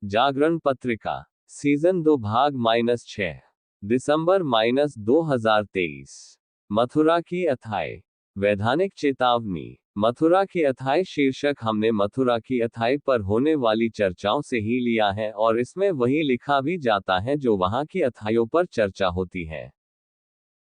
जागरण पत्रिका, सीजन 2 भाग -6, दिसंबर -2023। मथुरा की अथाई। वैधानिक चेतावनी। मथुरा की अथाई शीर्षक हमने मथुरा की अथाई पर होने वाली चर्चाओं से ही लिया है और इसमें वही लिखा भी जाता है जो वहां की अथाइयों पर चर्चा होती है।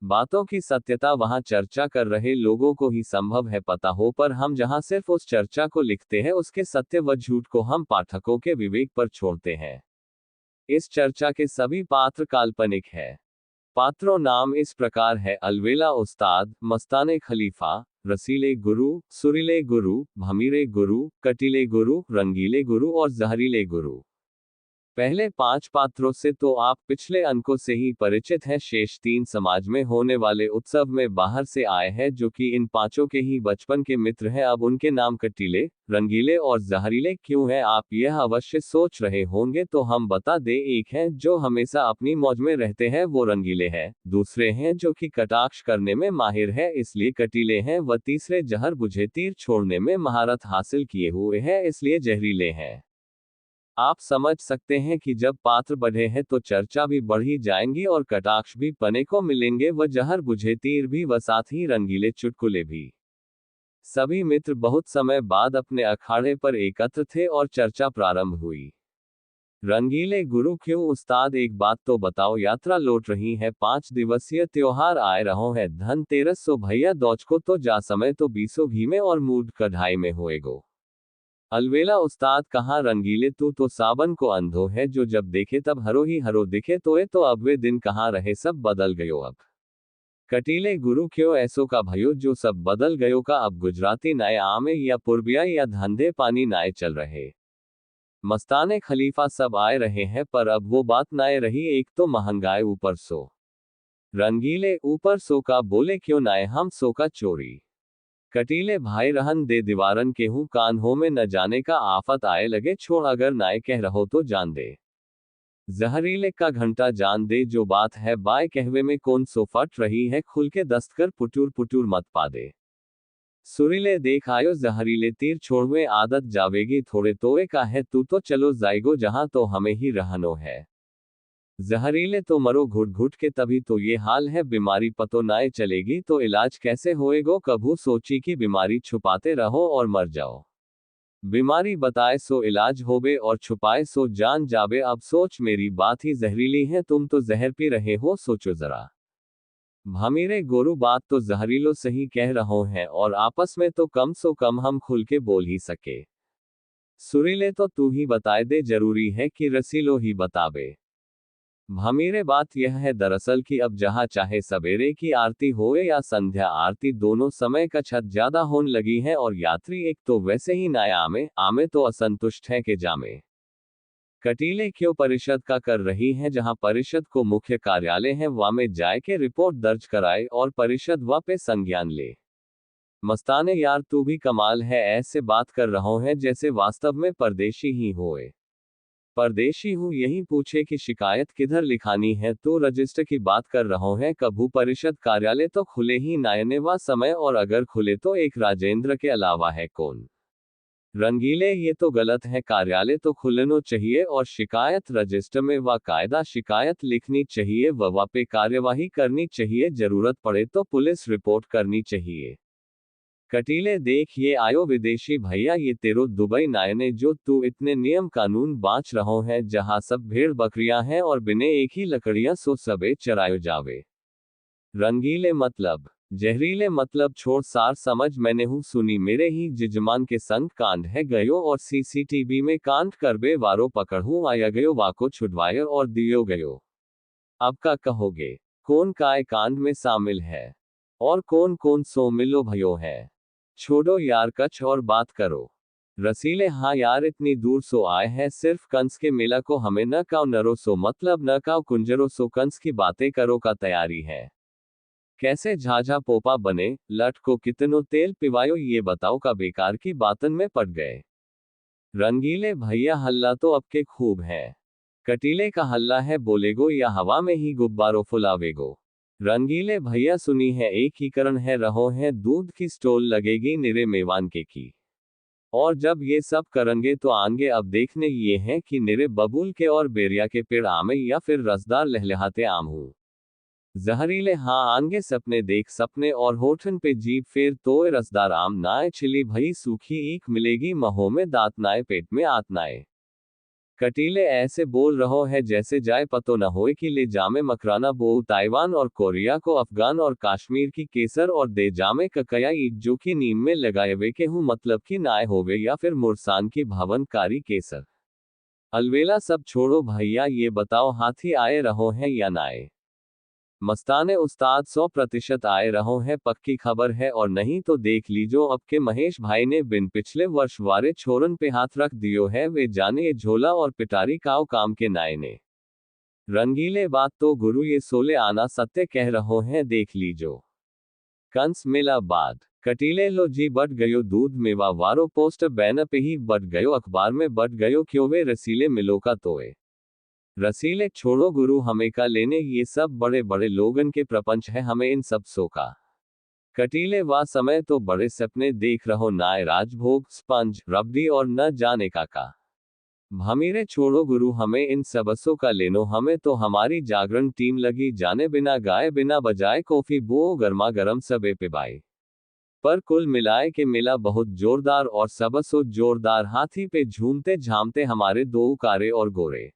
बातों की सत्यता वहां चर्चा कर रहे लोगों को ही संभव है पता हो, पर हम जहां सिर्फ उस चर्चा को लिखते हैं उसके सत्य व झूठ को हम पाठकों के विवेक पर छोड़ते हैं। इस चर्चा के सभी पात्र काल्पनिक है। पात्रों नाम इस प्रकार है: अलवेला उस्ताद, मस्ताने खलीफा, रसीले गुरु, सुरीले गुरु, भमीरे गुरु, कटीले गुरु, रंगीले गुरु और जहरीले गुरु। पहले 5 पात्रों से तो आप पिछले अंकों से ही परिचित हैं। शेष 3 समाज में होने वाले उत्सव में बाहर से आए हैं, जो कि इन 5 के ही बचपन के मित्र हैं। अब उनके नाम कटीले, रंगीले और जहरीले क्यों हैं, आप यह अवश्य सोच रहे होंगे, तो हम बता दें। एक हैं जो हमेशा अपनी मौज में रहते हैं, वो रंगीले हैं। दूसरे हैं जो कि कटाक्ष करने में माहिर है, इसलिए कटीले हैं। व तीसरे जहर बुझे तीर छोड़ने में महारत हासिल किए हुए हैं, इसलिए जहरीले हैं। आप समझ सकते हैं कि जब पात्र बढ़े हैं तो चर्चा भी बढ़ी जाएंगी और कटाक्ष भी पने को मिलेंगे, व जहर बुझे तीर भी, व साथ ही रंगीले चुटकुले भी। सभी मित्र बहुत समय बाद अपने अखाड़े पर एकत्र थे और चर्चा प्रारंभ हुई। रंगीले गुरु क्यों उस्ताद, एक बात तो बताओ, यात्रा लौट रही है, 5 दिवसीय त्योहार आए रहो है, धनतेरस सो भैया दौच को तो जा समय तो 20 घी में और मूड कढ़ाई में होएगो। अलवेला उस्ताद कहाँ, रंगीले तू तो सावन को अंधो है, जो जब देखे तब हरो ही हरो दिखे, तो अब वे दिन कहाँ रहे, सब बदल गयो अब। कटीले गुरु क्यों ऐसो का भयो, जो सब बदल गयो का, अब गुजराती नाय आमे या पुरबिया या धंधे पानी नाय चल रहे। मस्ताने खलीफा सब आए रहे हैं, पर अब वो बात नाय रही, एक तो महंगाई ऊपर सो। रंगीले ऊपर सो का बोले क्यों नाय हम सो का चोरी। कटीले भाई रहन दे दीवारन के हूँ कान हो में न जाने का, आफत आए लगे छोड़, अगर नाय कह रहो तो जान दे। जहरीले का घंटा जान दे, जो बात है बाय कहवे में कौन सो फट रही है, खुल के दस्त कर पुटूर पुटूर मत पा दे। सुरीले देख आयो जहरीले तीर छोड़वे, आदत जावेगी थोड़े तोए का है, तू तो चलो जाएगो जहां तो हमें ही रहनो है। जहरीले तो मरो घुट घुट के, तभी तो ये हाल है, बीमारी पतो नाय चलेगी तो इलाज कैसे होएगो, कभू सोची कि बीमारी छुपाते रहो और मर जाओ। बीमारी बताए सो इलाज होवे और छुपाए सो जान जावे। अब सोच मेरी बात ही जहरीली है, तुम तो जहर पी रहे हो, सोचो जरा। भमीरे गोरू बात तो जहरीलो सही कह रहो हैं, और आपस में तो कम सो कम हम खुल के बोल ही सके। सुरीले तो तू ही बताए दे, जरूरी है कि रसीलो ही बतावे। भमीरे बात यह है दरअसल कि अब जहां चाहे सवेरे की आरती होए या संध्या आरती, दोनों समय का छत ज्यादा होने लगी है, और यात्री एक तो वैसे ही नाय आमे तो असंतुष्ट है के जामे। कटीले क्यों परिषद का कर रही है, जहां परिषद को मुख्य कार्यालय है वहां में जाए के रिपोर्ट दर्ज कराए और परिषद व पे संज्ञान ले। मस्ताने यार तू भी कमाल है, ऐसे बात कर रहो है जैसे वास्तव में परदेशी ही होए। परदेशी हूँ यही पूछे कि शिकायत किधर लिखानी है, तो रजिस्टर की बात कर रहो है, कभू परिषद कार्यालय तो खुले ही नायने व समय, और अगर खुले तो एक राजेंद्र के अलावा है कौन। रंगीले ये तो गलत है, कार्यालय तो खुलनो चाहिए और शिकायत रजिस्टर में व कायदा शिकायत लिखनी चाहिए, व पे कार्यवाही करनी चाहिए, जरूरत पड़े तो पुलिस रिपोर्ट करनी चाहिए। कटीले देख ये आयो विदेशी भैया, ये तेरो दुबई नायने, जो तू इतने नियम कानून बाँच रहो है, जहां सब भेड़ बकरियां हैं और बिने एक ही लकड़ियां सो सबे चरायो जावे। रंगीले मतलब जहरीले मतलब छोड़, सार समझ मैंने हूँ सुनी, मेरे ही जिजमान के संग कांड है गयो, और सीसीटीवी में कांड करबे वारो पकड़ू आया गयो, वाको छुड़वायो और दियो गयो। अब का कहोगे, कौन काय कांड में शामिल है और कौन कौन सो मिलो भयो है। छोड़ो यार कछ और बात करो। रसीले हाँ यार, इतनी दूर सो आए हैं, सिर्फ कंस के मेला को हमें न काओ नरो सो, मतलब न काओ कुंजरो सो, कंस की बातें करो का तैयारी है। कैसे झाझा पोपा बने, लट को कितनो तेल पिवायो, ये बताओ का बेकार की बातन में पड़ गए। रंगीले भैया हल्ला तो अब के खूब है। कटीले का हल्ला है बोलेगो या हवा में ही गुब्बारों फुलावेगो। रंगीले भैया सुनी है एकीकरण है रहो है, दूध की स्टॉल लगेगी निरे मेवान के की। और जब ये सब करेंगे तो आएंगे अब देखने ये हैं कि निरे बबूल के और बेरिया के पेड़ आमे या फिर रसदार लहलहाते आम हूँ। जहरीले हाँ आंगे सपने देख सपने और होठन पे जीभ फेर तोए रसदार आम नाए छिली भई सूखी ईख मिलेगी महों में दांत नाए पेट में आत नाए। कटीले ऐसे बोल रहो है जैसे जाए पतो न होए कि ले जामे मकराना बोऊ ताइवान और कोरिया को अफगान और कश्मीर की केसर और दे जामे ककया ईद जो कि नीम में लगाए वे के हूँ मतलब कि नाए होवे या फिर मुरसान की भवनकारी केसर। अलवेला सब छोड़ो भैया ये बताओ हाथी आए रहो हैं या नाए। मस्ताने उस्ताद 100% आए रहो है पक्की खबर है और नहीं तो देख लीजो अब के महेश भाई ने बिन पिछले वर्ष वारे छोरन पे हाथ रख दियो है वे जाने ये झोला और पिटारी काव काम के नाए ने। रंगीले बात तो गुरु ये सोले आना सत्य कह रहो हैं देख लीजो। कंस मिला बाद कटीले लो जी बढ़ गयो दूध मेवा वारो पोस्ट बैनर पे ही बढ़ गयो अखबार में बढ़ गयो क्यों वे रसीले मिलो का तोए। रसीले छोड़ो गुरु हमें का लेने ये सब बड़े बड़े लोगन के प्रपंच है हमें इन सब सो का। कटीले वा समय तो बड़े सपने देख रहो नाय राजभोग स्पंज रबड़ी और न जाने का। भमीरे छोड़ो गुरु हमें इन सबसों का लेनो हमें तो हमारी जागरण टीम लगी जाने बिना गाए बिना बजाए कॉफी बो गर्मा गर्म सबे पे बाई। पर कुल मिलाए के मिला बहुत जोरदार और सबसो जोरदार हाथी पे झूमते झामते हमारे दो कारे और गोरे।